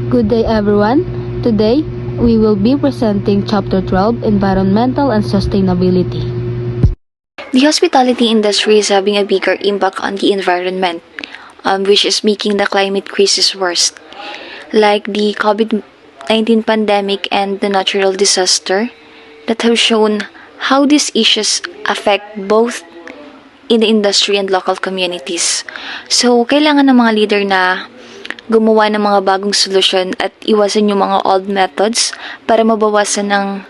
Good day everyone. Today, we will be presenting Chapter 12, Environmental and Sustainability. The hospitality industry is having a bigger impact on the environment, which is making the climate crisis worse. Like the COVID-19 pandemic and the natural disaster that have shown how these issues affect both in the industry and local communities. So, kailangan ng mga leader na gumawa ng mga bagong solusyon at iwasan yung mga old methods para mabawasan ng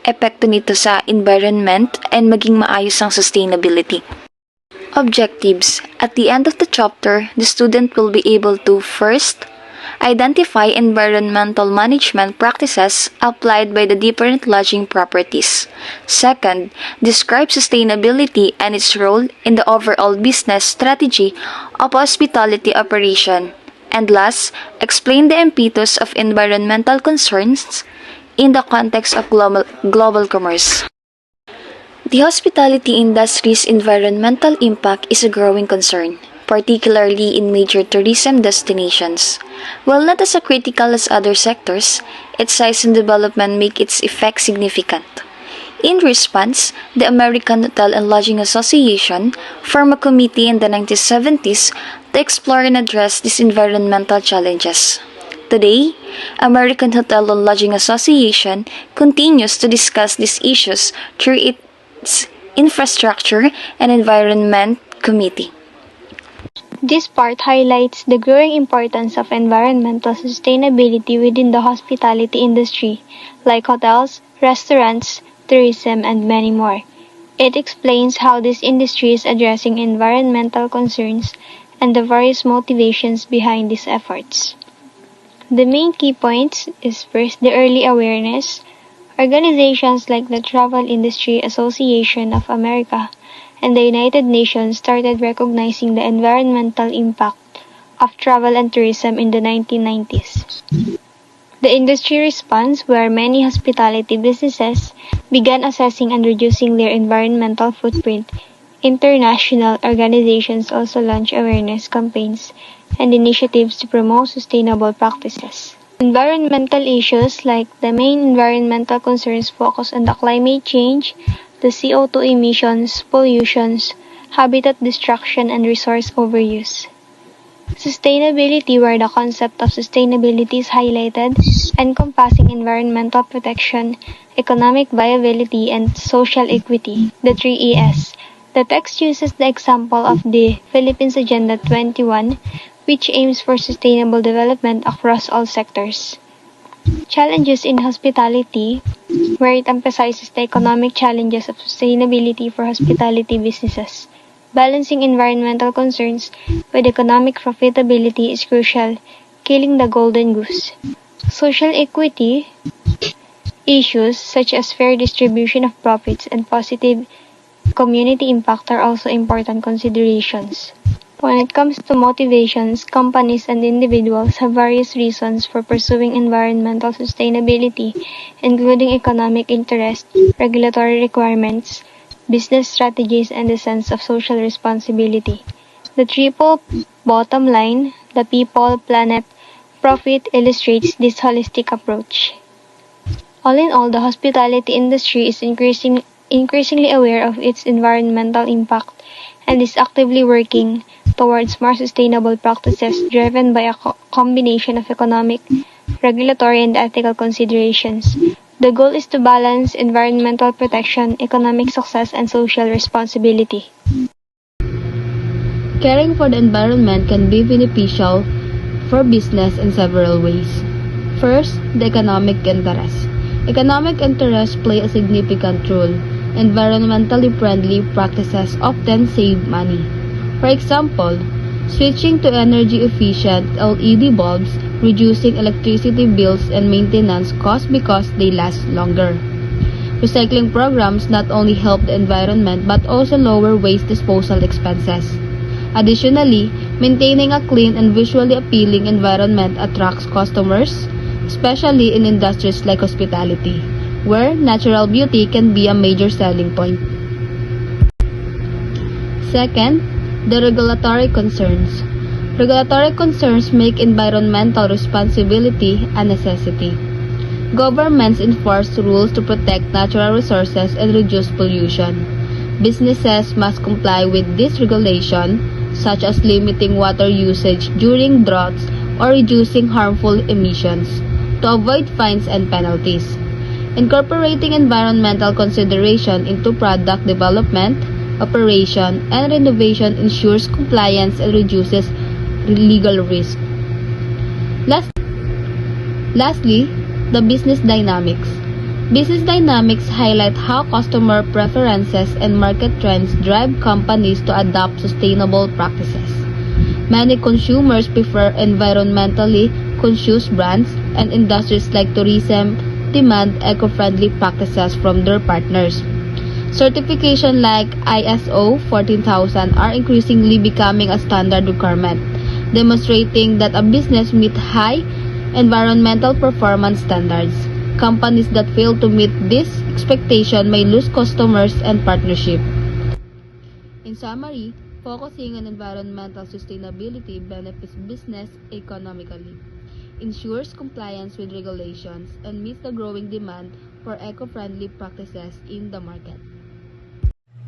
epekto nito sa environment and maging maayos ang sustainability. Objectives. At the end of the chapter, the student will be able to first, identify environmental management practices applied by the different lodging properties. Second, describe sustainability and its role in the overall business strategy of hospitality operation. And last, explain the impetus of environmental concerns in the context of global commerce. The hospitality industry's environmental impact is a growing concern, particularly in major tourism destinations. While not as critical as other sectors, its size and development make its effect significant. In response, the American Hotel and Lodging Association formed a committee in the 1970s to explore and address these environmental challenges. Today, American Hotel and Lodging Association continues to discuss these issues through its Infrastructure and Environment Committee. This part highlights the growing importance of environmental sustainability within the hospitality industry, like hotels, restaurants, tourism, and many more. It explains how this industry is addressing environmental concerns and the various motivations behind these efforts. The main key points is first, the early awareness. Organizations like the Travel Industry Association of America and the United Nations started recognizing the environmental impact of travel and tourism in the 1990s. The industry response, where many hospitality businesses began assessing and reducing their environmental footprint. International organizations also launched awareness campaigns and initiatives to promote sustainable practices. Environmental issues like the main environmental concerns focus on the climate change, the CO2 emissions, pollutions, habitat destruction, and resource overuse. Sustainability, where the concept of sustainability is highlighted, encompassing environmental protection, economic viability, and social equity, the 3 ES. The text uses the example of the Philippines Agenda 21, which aims for sustainable development across all sectors. Challenges in hospitality, where it emphasizes the economic challenges of sustainability for hospitality businesses. Balancing environmental concerns with economic profitability is crucial, killing the golden goose. Social equity issues such as fair distribution of profits and positive community impact are also important considerations. When it comes to motivations, companies and individuals have various reasons for pursuing environmental sustainability, including economic interest, regulatory requirements, business strategies, and a sense of social responsibility. The triple bottom line, the people, planet, profit, illustrates this holistic approach. All in all, the hospitality industry is increasingly aware of its environmental impact and is actively working towards more sustainable practices driven by a combination of economic, regulatory, and ethical considerations. The goal is to balance environmental protection, economic success, and social responsibility. Caring for the environment can be beneficial for business in several ways. First, the economic interest. Economic interests play a significant role. Environmentally friendly practices often save money. For example, switching to energy-efficient LED bulbs, reducing electricity bills and maintenance costs because they last longer. Recycling programs not only help the environment but also lower waste disposal expenses. Additionally, maintaining a clean and visually appealing environment attracts customers, especially in industries like hospitality, where natural beauty can be a major selling point. Second, the regulatory concerns. Regulatory concerns make environmental responsibility a necessity. Governments enforce rules to protect natural resources and reduce pollution. Businesses must comply with this regulation, such as limiting water usage during droughts or reducing harmful emissions, to avoid fines and penalties. Incorporating environmental consideration into product development, operation, and renovation ensures compliance and reduces legal risk. Lastly, the business dynamics. Business dynamics highlight how customer preferences and market trends drive companies to adopt sustainable practices. Many consumers prefer environmentally conscious brands, and industries like tourism demand eco-friendly practices from their partners. Certification like ISO 14000 are increasingly becoming a standard requirement, demonstrating that a business meets high environmental performance standards. Companies that fail to meet this expectation may lose customers and partnership. In summary, focusing on environmental sustainability benefits business economically, ensures compliance with regulations, and meets the growing demand for eco-friendly practices in the market.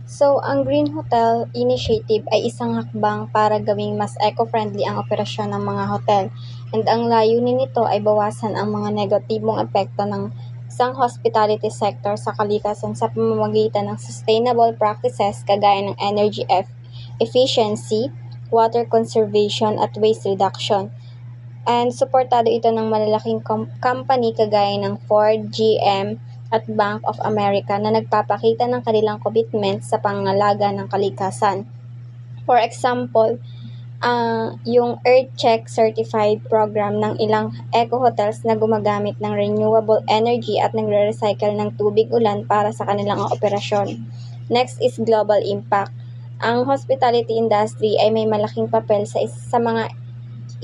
So, ang Green Hotel Initiative ay isang hakbang para gawing mas eco-friendly ang operasyon ng mga hotel, and ang layunin nito ay bawasan ang mga negatibong epekto ng isang hospitality sector sa kalikasan sa pamamagitan ng sustainable practices kagaya ng energy efficiency, water conservation at waste reduction. And suportado ito ng malalaking company kagaya ng Ford, GM, at Bank of America na nagpapakita ng kanilang commitment sa pangangalaga ng kalikasan. For example, yung EarthCheck certified program ng ilang eco-hotels na gumagamit ng renewable energy at nagre-recycle ng tubig ulan para sa kanilang operasyon. Next is global impact. Ang hospitality industry ay may malaking papel sa mga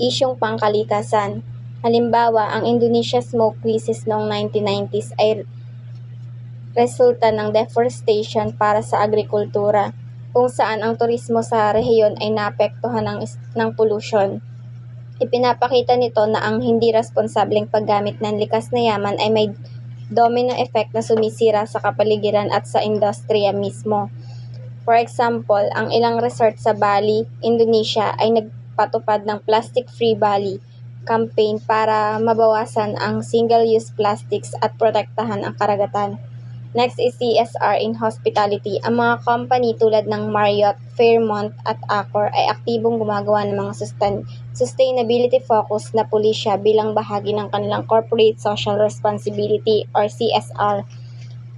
isyong pangkalikasan. Halimbawa, ang Indonesia smoke crisis noong 1990s ay resulta ng deforestation para sa agrikultura, kung saan ang turismo sa rehiyon ay naapektuhan ng pollution. Ipinapakita nito na ang hindi responsableng paggamit ng likas na yaman ay may domino effect na sumisira sa kapaligiran at sa industriya mismo. For example, ang ilang resort sa Bali, Indonesia ay nagpatupad ng Plastic Free Bali campaign para mabawasan ang single-use plastics at protektahan ang karagatan. Next is CSR in hospitality. Ang mga company tulad ng Marriott, Fairmont at Accor ay aktibong gumagawa ng mga sustainability-focused na pulisya bilang bahagi ng kanilang corporate social responsibility or CSR,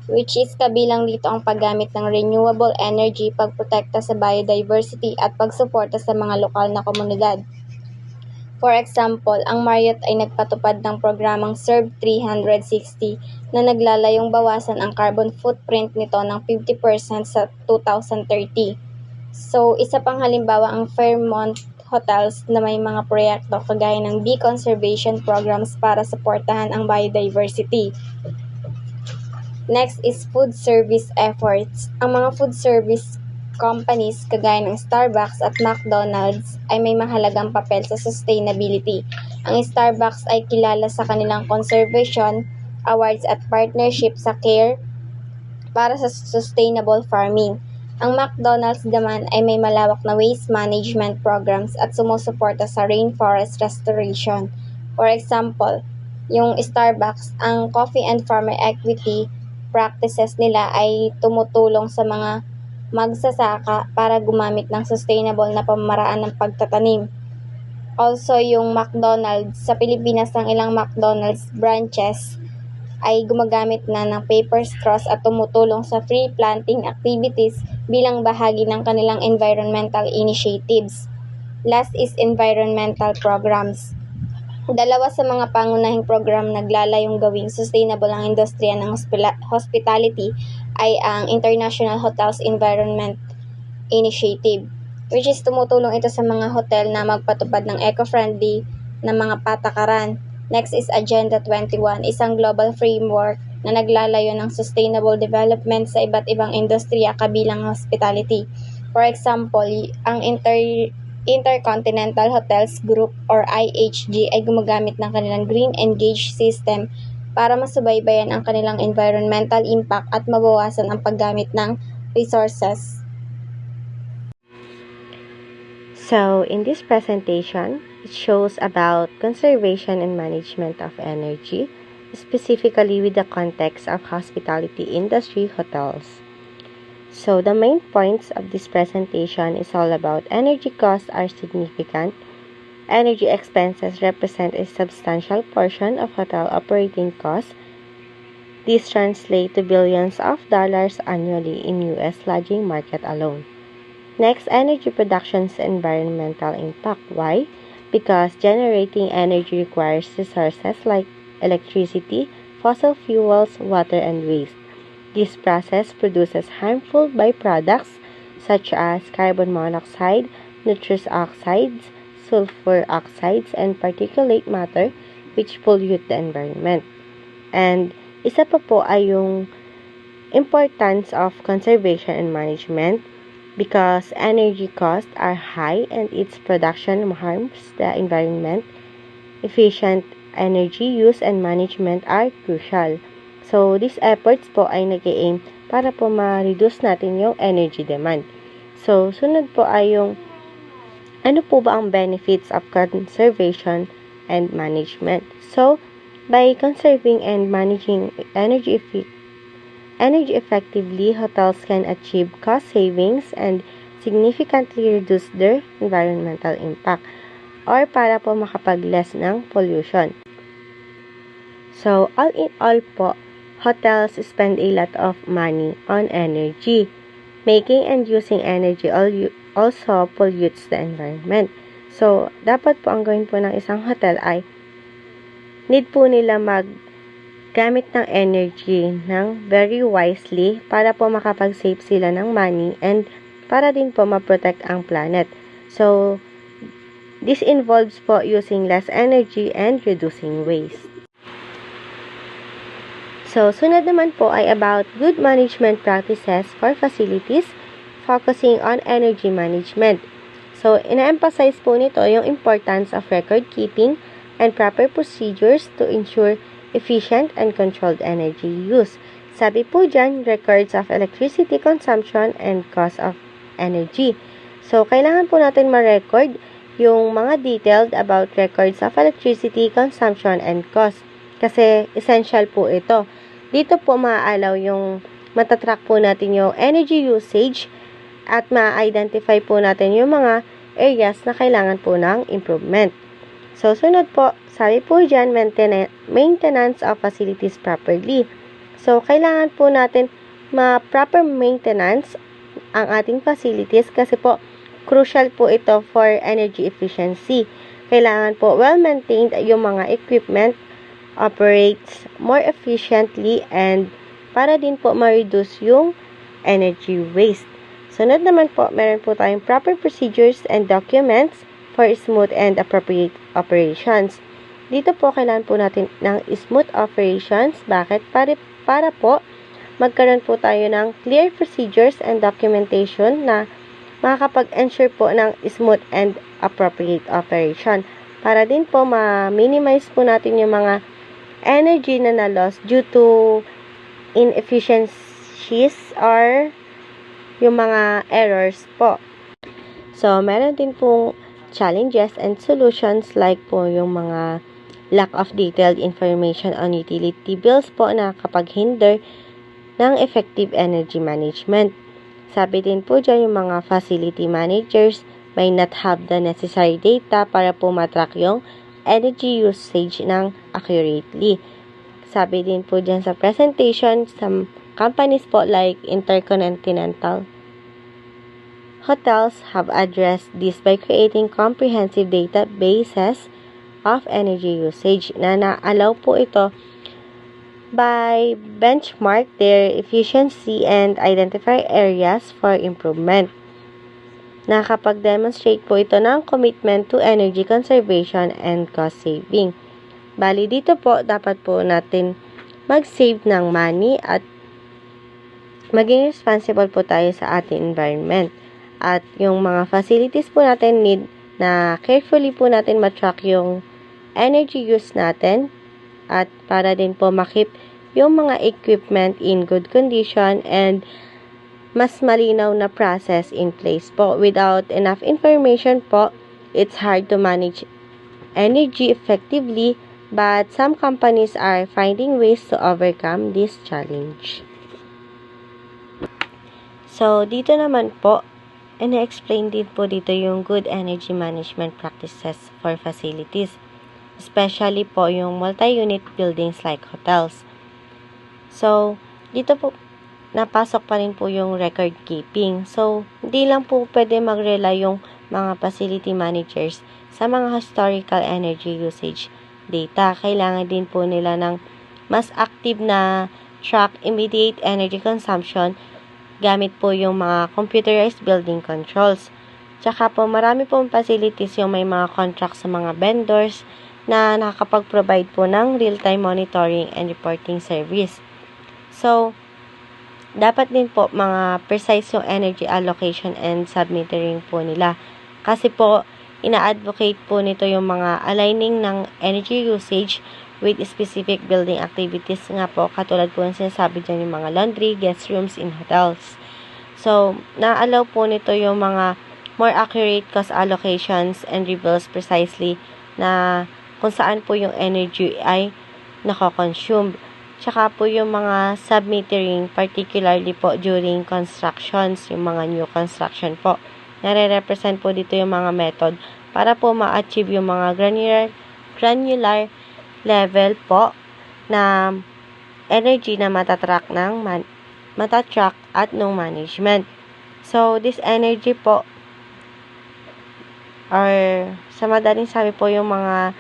which is kabilang dito ang paggamit ng renewable energy, pagprotekta sa biodiversity at pagsuporta sa mga lokal na komunidad. For example, ang Marriott ay nagpatupad ng programang Serve 360 na naglalayong bawasan ang carbon footprint nito ng 50% sa 2030. So, isa pang halimbawa ang Fairmont Hotels na may mga proyekto kagaya ng bee conservation programs para suportahan ang biodiversity. Next is food service efforts. Ang mga food service companies kagaya ng Starbucks at McDonald's ay may mahalagang papel sa sustainability. Ang Starbucks ay kilala sa kanilang conservation awards at partnership sa CARE para sa sustainable farming. Ang McDonald's naman ay may malawak na waste management programs at sumusuporta sa rainforest restoration. For example, yung Starbucks, ang coffee and farmer equity practices nila ay tumutulong sa mga magsasaka para gumamit ng sustainable na pamamaraan ng pagtatanim. Also, yung McDonald's, sa Pilipinas ang ilang McDonald's branches ay gumagamit na ng paper straws at tumutulong sa free planting activities bilang bahagi ng kanilang environmental initiatives. Last is environmental programs. Dalawa sa mga pangunahing program naglalayong gawing sustainable ang industriya ng hospitality ay ang International Hotels Environment Initiative, which is tumutulong ito sa mga hotel na magpatupad ng eco-friendly na mga patakaran. Next is Agenda 21, isang global framework na naglalayo ng sustainable development sa iba't ibang industriya kabilang hospitality. For example, ang Intercontinental Hotels Group or IHG ay gumagamit ng kanilang Green Engage system para masubaybayan ang kanilang environmental impact at mabawasan ang paggamit ng resources. So, in this presentation, it shows about conservation and management of energy, specifically with the context of hospitality industry hotels. So, the main points of this presentation is all about energy costs are significant. Energy expenses represent a substantial portion of hotel operating costs. These translate to billions of dollars annually in U.S. lodging market alone. Next, energy production's environmental impact. Why? Because generating energy requires resources like electricity, fossil fuels, water, and waste. This process produces harmful byproducts such as carbon monoxide, nitrous oxides, sulfur oxides, and particulate matter which pollute the environment. And isa pa po ay yung importance of conservation and management because energy costs are high and its production harms the environment. Efficient energy use and management are crucial. So, these efforts po ay nag-aim para po ma-reduce natin yung energy demand. So, sunod po ay yung ano po ba ang benefits of conservation and management. So, by conserving and managing energy effectively, hotels can achieve cost savings and significantly reduce their environmental impact or para po makapag-less ng pollution. So, all in all po, hotels spend a lot of money on energy. Making and using energy also pollutes the environment. So, dapat po ang gawin po ng isang hotel ay need po nila gamit ng energy ng very wisely para po makapag-save sila ng money and para din po ma-protect ang planet. So, this involves po using less energy and reducing waste. So, sunod naman po ay about good management practices for facilities focusing on energy management. So, ina-emphasize po nito yung importance of record keeping and proper procedures to ensure efficient and controlled energy use. Sabi po dyan, records of electricity consumption and cost of energy. So, kailangan po natin ma-record yung mga detailed about records of electricity consumption and cost. Kasi, essential po ito. Dito po ma-allow yung matatrack po natin yung energy usage at ma-identify po natin yung mga areas na kailangan po ng improvement. So, sunod po, sabi po dyan, maintenance of facilities properly. So, kailangan po natin proper maintenance ang ating facilities kasi po, crucial po ito for energy efficiency. Kailangan po well-maintained yung mga equipment, operates more efficiently, and para din po ma-reduce yung energy waste. Sunod naman po, meron po tayong proper procedures and documents for smooth and appropriate operations. Dito po, kailangan po natin ng smooth operations. Bakit? Para po, magkaroon po tayo ng clear procedures and documentation na makakapag-ensure po ng smooth and appropriate operation. Para din po, ma-minimize po natin yung mga energy na na-loss due to inefficiencies or yung mga errors po. So, meron din pong challenges and solutions like po yung mga lack of detailed information on utility bills po na kapag hinder ng effective energy management. Sabi din po dyan yung mga facility managers may not have the necessary data para po matrack yung energy usage ng accurately. Sabi din po dyan sa presentation, some companies po like Intercontinental Hotels have addressed this by creating comprehensive databases of energy usage na na-allow po ito by benchmark their efficiency and identify areas for improvement. Nakakapag-demonstrate po ito ng commitment to energy conservation and cost saving. Bali dito po, dapat po natin mag-save ng money at maging responsible po tayo sa ating environment. At yung mga facilities po natin need na carefully po natin matrack yung energy use natin at para din po makip yung mga equipment in good condition and mas malinaw na process in place po. Without enough information po, it's hard to manage energy effectively, but some companies are finding ways to overcome this challenge. So, dito naman po, ina-explain din po dito yung good energy management practices for facilities, especially po yung multi-unit buildings like hotels. So, dito po, napasok pa rin po yung record keeping. So, hindi lang po pwede mag-rely yung mga facility managers sa mga historical energy usage data. Kailangan din po nila ng mas active na track immediate energy consumption gamit po yung mga computerized building controls. Tsaka po, marami pong facilities yung may mga contracts sa mga vendors na nakakapag-provide po ng real-time monitoring and reporting service. So, dapat din po mga precise yung energy allocation and submetering po nila. Kasi po, ina-advocate po nito yung mga aligning ng energy usage with specific building activities nga po, katulad po ng sinasabi dyan yung mga laundry, guest rooms in hotels. So, na-allow po nito yung mga more accurate cost allocations and reveals precisely na kung saan po yung energy ay nako-consume. Tsaka po yung mga submetering, particularly po during constructions, yung mga new construction po. Nare-represent po dito yung mga method para po ma-achieve yung mga granular level po na energy na matatrack at ng management. So, this energy po or sa madaling sabi po yung mga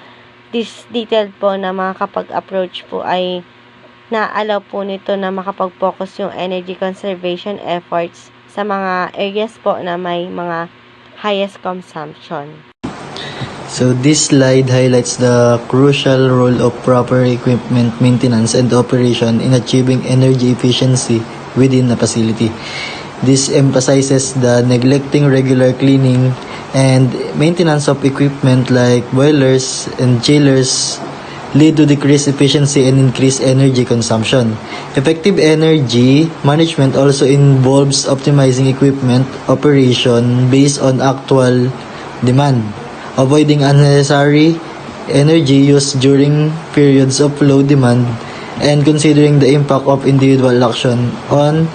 detailed po na makakapag-approach po ay na-allow po nito na makapag-focus yung energy conservation efforts sa mga areas po na may mga highest consumption. So this slide highlights the crucial role of proper equipment maintenance and operation in achieving energy efficiency within a facility. This emphasizes the neglecting regular cleaning and maintenance of equipment like boilers and chillers lead to decreased efficiency and increased energy consumption. Effective energy management also involves optimizing equipment operation based on actual demand, avoiding unnecessary energy use during periods of low demand, and considering the impact of individual action on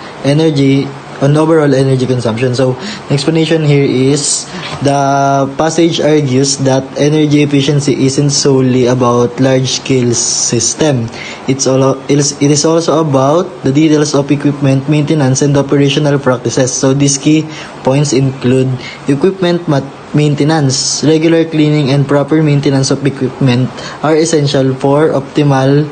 overall energy consumption. So, the explanation here is the passage argues that energy efficiency isn't solely about large-scale system. It is also about the details of equipment maintenance and operational practices. So, these key points include equipment maintenance. Regular cleaning and proper maintenance of equipment are essential for optimal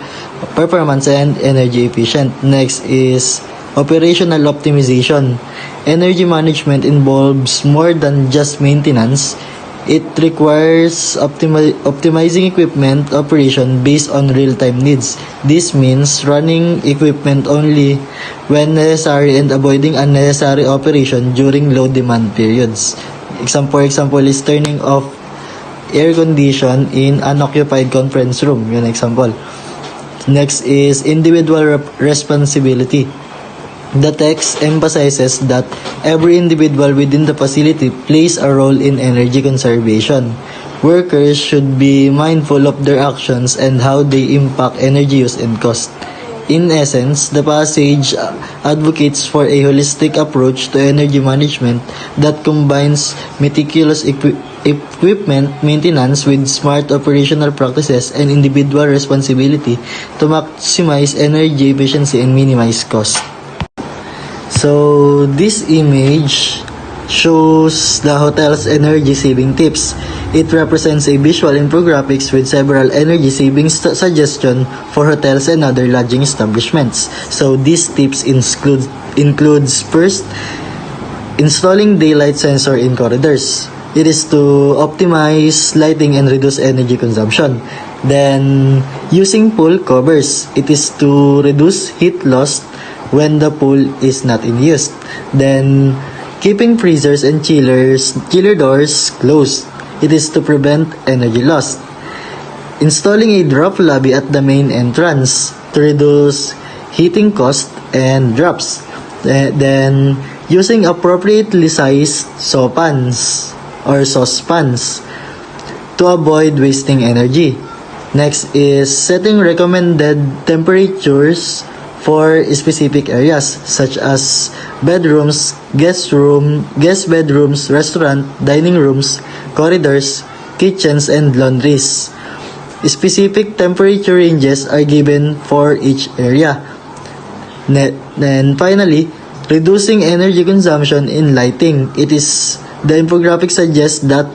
performance and energy efficient. Next is operational optimization. Energy management involves more than just maintenance. It requires optimizing equipment operation based on real-time needs. This means running equipment only when necessary and avoiding unnecessary operation during low demand periods. For example is turning off air condition in unoccupied conference room. Yun example. Next is individual responsibility. The text emphasizes that every individual within the facility plays a role in energy conservation. Workers should be mindful of their actions and how they impact energy use and cost. In essence, the passage advocates for a holistic approach to energy management that combines meticulous equipment maintenance with smart operational practices and individual responsibility to maximize energy efficiency and minimize cost. So, this image shows the hotel's energy saving tips. It represents a visual infographics with several energy saving suggestions for hotels and other lodging establishments. So, these tips includes first, installing daylight sensor in corridors. It is to optimize lighting and reduce energy consumption. Then, using pool covers. It is to reduce heat loss when the pool is not in use. Then, keeping freezers and chiller doors closed. It is to prevent energy loss. Installing a drop lobby at the main entrance to reduce heating cost and drops. Then, using appropriately sized sopans or saucepans to avoid wasting energy. Next is setting recommended temperatures for specific areas such as bedrooms, guest bedrooms, restaurant, dining rooms, corridors, kitchens, and laundries. Specific temperature ranges are given for each area. Then finally, reducing energy consumption in lighting. The infographic suggests that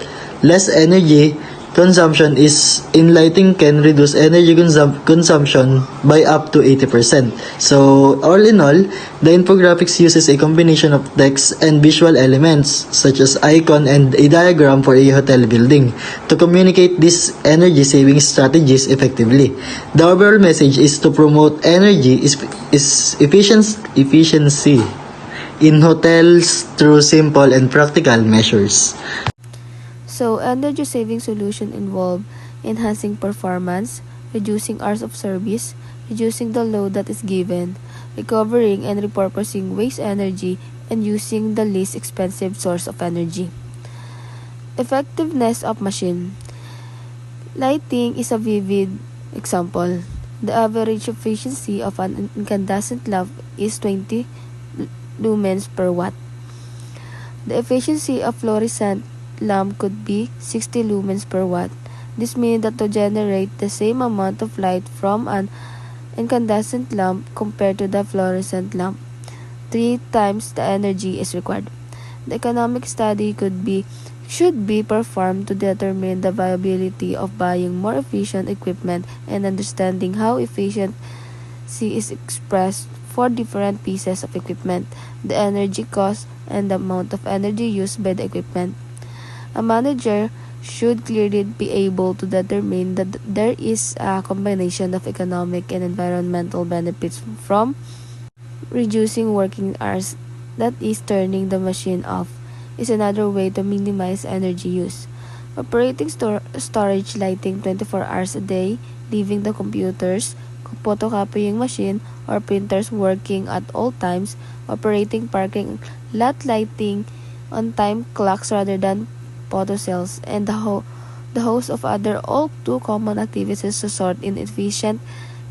less energy consumption in lighting can reduce energy consumption by up to 80%. So, all in all, the infographics uses a combination of text and visual elements such as icon and a diagram for a hotel building to communicate these energy saving strategies effectively. The overall message is to promote energy efficiency in hotels through simple and practical measures. So, energy-saving solutions involve enhancing performance, reducing hours of service, reducing the load that is given, recovering and repurposing waste energy, and using the least expensive source of energy. Effectiveness of machine. Lighting is a vivid example. The average efficiency of an incandescent lamp is 20 lumens per watt. The efficiency of fluorescent lamp could be 60 lumens per watt. This means that to generate the same amount of light from an incandescent lamp compared to the fluorescent lamp, 3 times the energy is required. The economic study should be performed to determine the viability of buying more efficient equipment and understanding how efficiency is expressed for different pieces of equipment, the energy cost, and the amount of energy used by the equipment. A manager should clearly be able to determine that there is a combination of economic and environmental benefits from reducing working hours, that is, turning the machine off, is another way to minimize energy use. Operating storage lighting 24 hours a day, leaving the computers, photocopying machine, or printers working at all times, operating parking lot lighting on time clocks rather than photo cells, and the host of other all too common activities result in efficient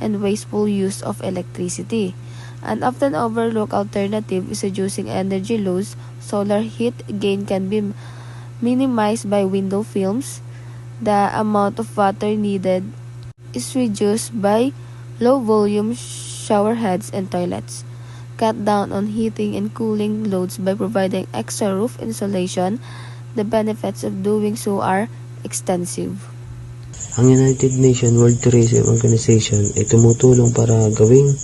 and wasteful use of electricity. An often overlooked alternative is reducing energy loss. Solar heat gain can be minimized by window films. The amount of water needed is reduced by low volume shower heads and toilets. Cut down on heating and cooling loads by providing extra roof insulation. The benefits of doing so are extensive. Ang United Nations World Tourism Organization ay tumutulong para gawing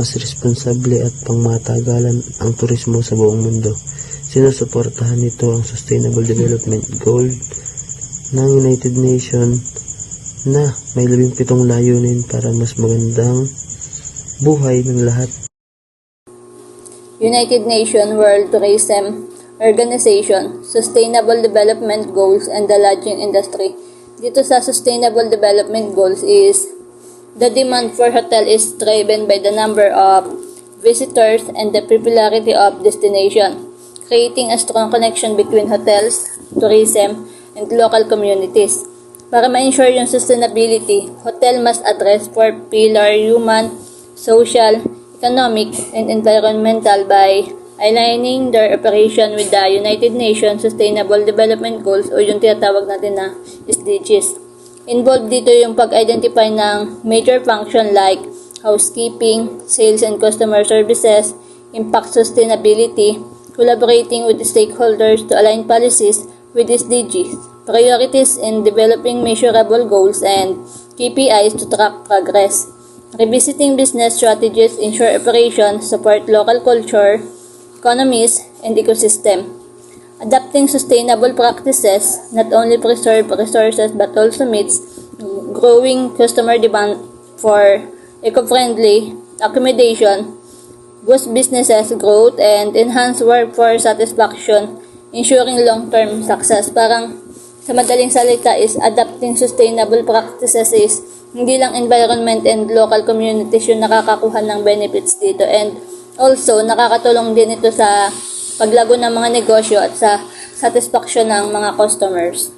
mas responsable at pangmatagalan ang turismo sa buong mundo. Sinusuportahan nito ang Sustainable Development Goal ng United Nations na may 17 layunin para mas magandang buhay ng lahat. United Nations World Tourism Organization, Sustainable Development Goals, and the lodging industry. Dito sa Sustainable Development Goals is the demand for hotel is driven by the number of visitors and the popularity of destination, creating a strong connection between hotels, tourism, and local communities. Para ma-ensure yung sustainability, hotel must address 4 pillar human, social, economic, and environmental by aligning their operation with the United Nations Sustainable Development Goals o yung tinatawag natin na SDGs. Involved dito yung pag-identify ng major function like housekeeping, sales and customer services, impact sustainability, collaborating with stakeholders to align policies with SDGs, priorities in developing measurable goals, and KPIs to track progress. Revisiting business strategies, ensure operation, support local culture, economies, and ecosystem. Adapting sustainable practices not only preserve resources but also meets growing customer demand for eco-friendly accommodation, boost businesses growth, and enhance workforce satisfaction, ensuring long-term success. Parang sa madaling salita is adapting sustainable practices is hindi lang environment and local communities yung nakakakuha ng benefits dito, and also nakakatulong din ito sa paglago ng mga negosyo at sa satisfaction ng mga customers.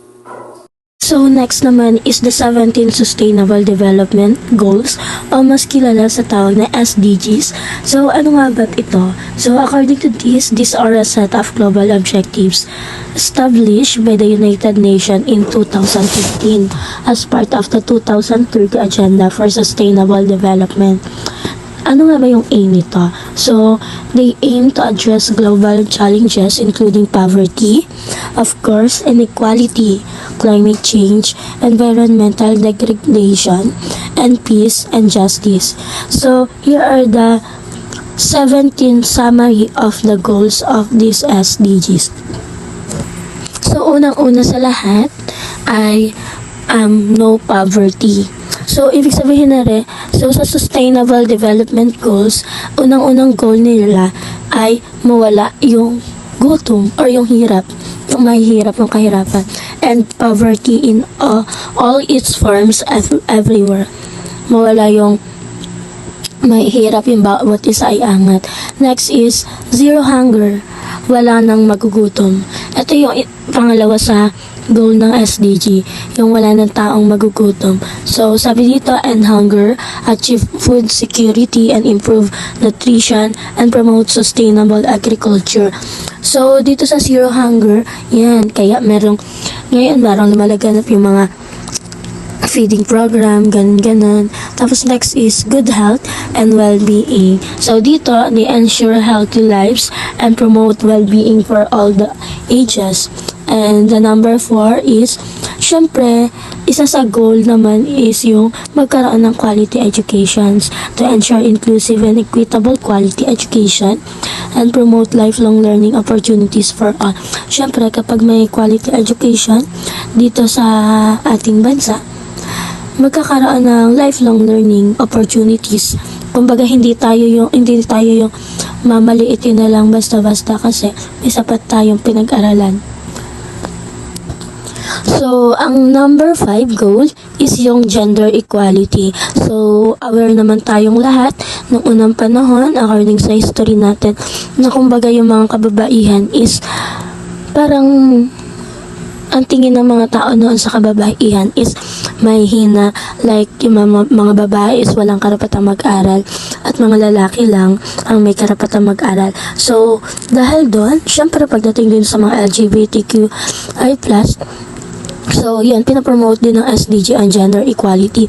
So next naman is the 17 Sustainable Development Goals o mas kilala sa tawag na SDGs. So ano nga ba ito? So according to this, these are a set of global objectives established by the United Nations in 2015 as part of the 2030 Agenda for Sustainable Development. Ano nga ba yung aim nito? So, they aim to address global challenges including poverty, of course, inequality, climate change, environmental degradation, and peace and justice. So, here are the 17 summary of the goals of these SDGs. So, unang-una sa lahat ay no poverty. So, ibig sabihin na rin, so sa Sustainable Development Goals, unang-unang goal nila ay mawala yung gutom or yung hirap, yung mahihirap, yung kahirapan, and poverty in all its forms everywhere. Mawala yung mahihirap, yung bawat isa ay angat. Next is zero hunger, wala nang magugutom. Ito yung pangalawa sa goal ng SDG, yung wala ng taong magugutom. So, sabi dito, end hunger, achieve food security, and improve nutrition, and promote sustainable agriculture. So, dito sa zero hunger, yan, kaya ngayon parang lumalaganap yung mga feeding program, ganun. Tapos next is good health and well-being. So dito, they ensure healthy lives and promote well-being for all the ages. And the number 4 is, syempre, isa sa goal naman is yung magkaroon ng quality educations to ensure inclusive and equitable quality education and promote lifelong learning opportunities for all. Syempre, kapag may quality education dito sa ating bansa, magkakaroon ng lifelong learning opportunities. Kumbaga hindi tayo yung mamaliitin na lang basta-basta kasi may sapat tayong pinag-aralan. So, ang number 5 goal is yung gender equality. So, aware naman tayong lahat ng unang panahon, according sa history natin, na kumbaga yung mga kababaihan is parang ang tingin ng mga tao noon sa kababaihan is may hina, like yung mga babae is walang karapatang mag-aral at mga lalaki lang ang may karapatang mag-aral. So, dahil doon, syempre pagdating din sa mga LGBTQI+, so yan, pinapromote din ng SDG ang gender equality.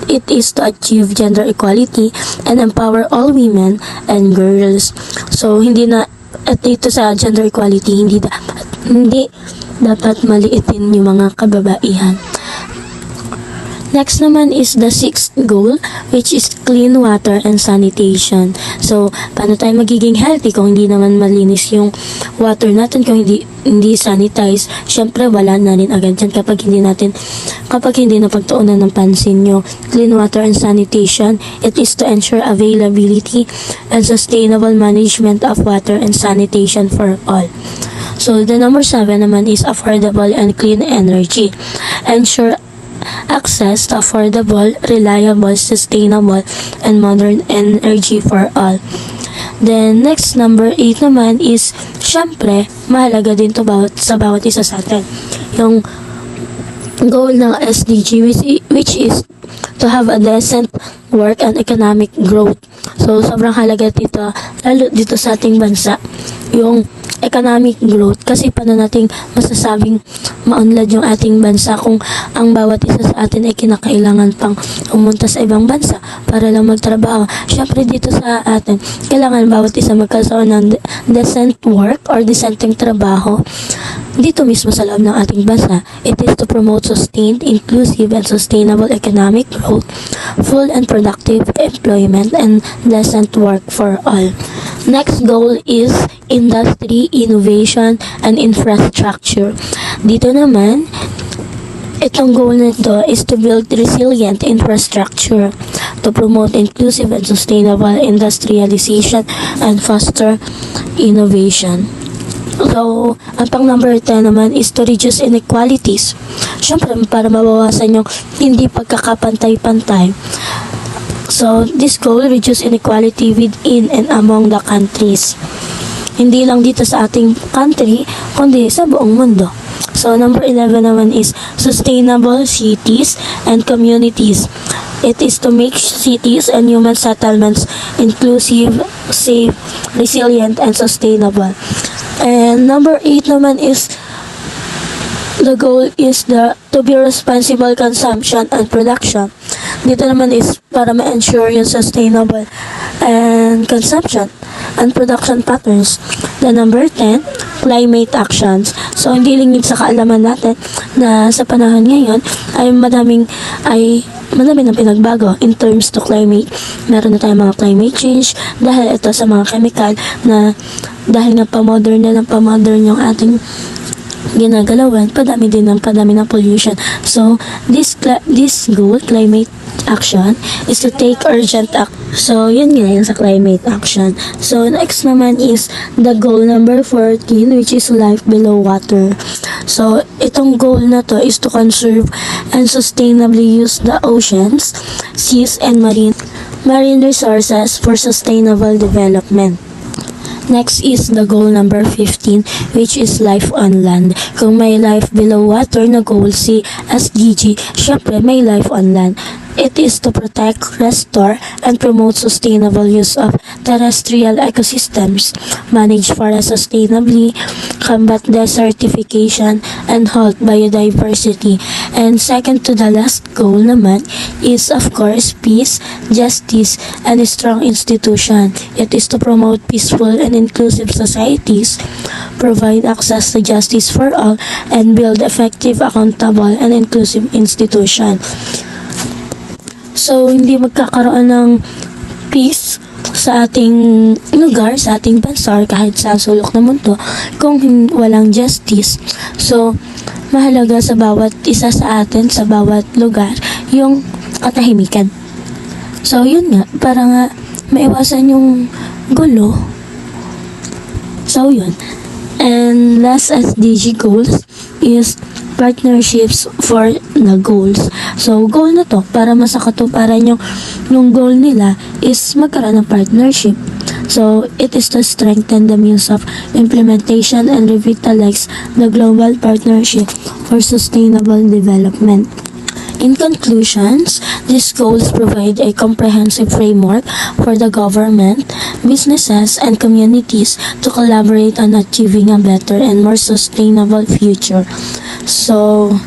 It is to achieve gender equality and empower all women and girls. So, hindi na, at dito sa gender equality, hindi dapat maliitin yung mga kababaihan. Next naman is the 6th goal, which is clean water and sanitation. So, paano tayo magiging healthy kung hindi naman malinis yung water natin, kung hindi sanitize? Syempre, wala na rin agad dyan kapag hindi na pagtuunan ng pansin nyo. Clean water and sanitation, it is to ensure availability and sustainable management of water and sanitation for all. So, the number 7 naman is affordable and clean energy. Ensure access to affordable, reliable, sustainable, and modern energy for all. Then, next, number 8 naman is, syempre, mahalaga din to sa bawat isa sa atin. Yung goal ng SDG, which is to have a decent work and economic growth. So, sobrang halaga dito, lalo dito sa ating bansa, yung economic growth, kasi paano nating masasabing maunlad yung ating bansa kung ang bawat isa sa atin ay kinakailangan pang pumunta sa ibang bansa para lang magtrabaho. Syempre dito sa atin, kailangan bawat isa magkaroon ng decent work or decenteng trabaho dito mismo sa loob ng ating bansa. It is to promote sustained, inclusive, and sustainable economic growth, full and productive employment, and decent work for all. Next goal is industry, innovation, and infrastructure. Dito naman, itong goal nito is to build resilient infrastructure to promote inclusive and sustainable industrialization and foster innovation. So, ang pang number 10 naman is to reduce inequalities. Siyempre, para mabawasan yung hindi pagkakapantay-pantay. So, this goal reduce inequality within and among the countries. Hindi lang dito sa ating country, kundi sa buong mundo. So, number 11 naman is sustainable cities and communities. It is to make cities and human settlements inclusive, safe, resilient, and sustainable. And number 8 naman is the goal is to be responsible consumption and production. Dito naman is para ma-ensure yung sustainable and consumption and production patterns. The number 10, climate actions. So, hindi lingid sa kaalaman natin na sa panahon ngayon ay madami ng pinagbago in terms to climate. Meron na tayong mga climate change dahil ito sa mga chemical na dahil nga pa-modern yung ating ginagalawan, padami ng pollution. So, this goal, climate action, is to take urgent action. So, yun nga yun sa climate action. So, next naman is the goal number 14, which is life below water. So, itong goal na to is to conserve and sustainably use the oceans, seas, and marine resources for sustainable development. Next is the goal number 15, which is life on land. Kung may life below water na goal si SDG, syempre may life on land. It is to protect, restore, and promote sustainable use of terrestrial ecosystems, manage forests sustainably, combat desertification, and halt biodiversity. And second to the last goal naman is, of course, peace, justice, and a strong institution. It is to promote peaceful and inclusive societies, provide access to justice for all, and build effective, accountable, and inclusive institution. So, hindi magkakaroon ng peace sa ating lugar, sa ating bansa, or kahit sa sulok ng mundo, kung walang justice. So, mahalaga sa bawat isa sa atin, sa bawat lugar, yung katahimikan. So, yun nga, para nga maiwasan yung gulo. So, yun. And last SDG goals is partnerships for the goals. So, goal na to, para masakatuparan yung goal nila is magkaroon ng partnership. So, it is to strengthen the means of implementation and revitalize the global partnership for sustainable development. In conclusions, these goals provide a comprehensive framework for the government, businesses, and communities to collaborate on achieving a better and more sustainable future. So,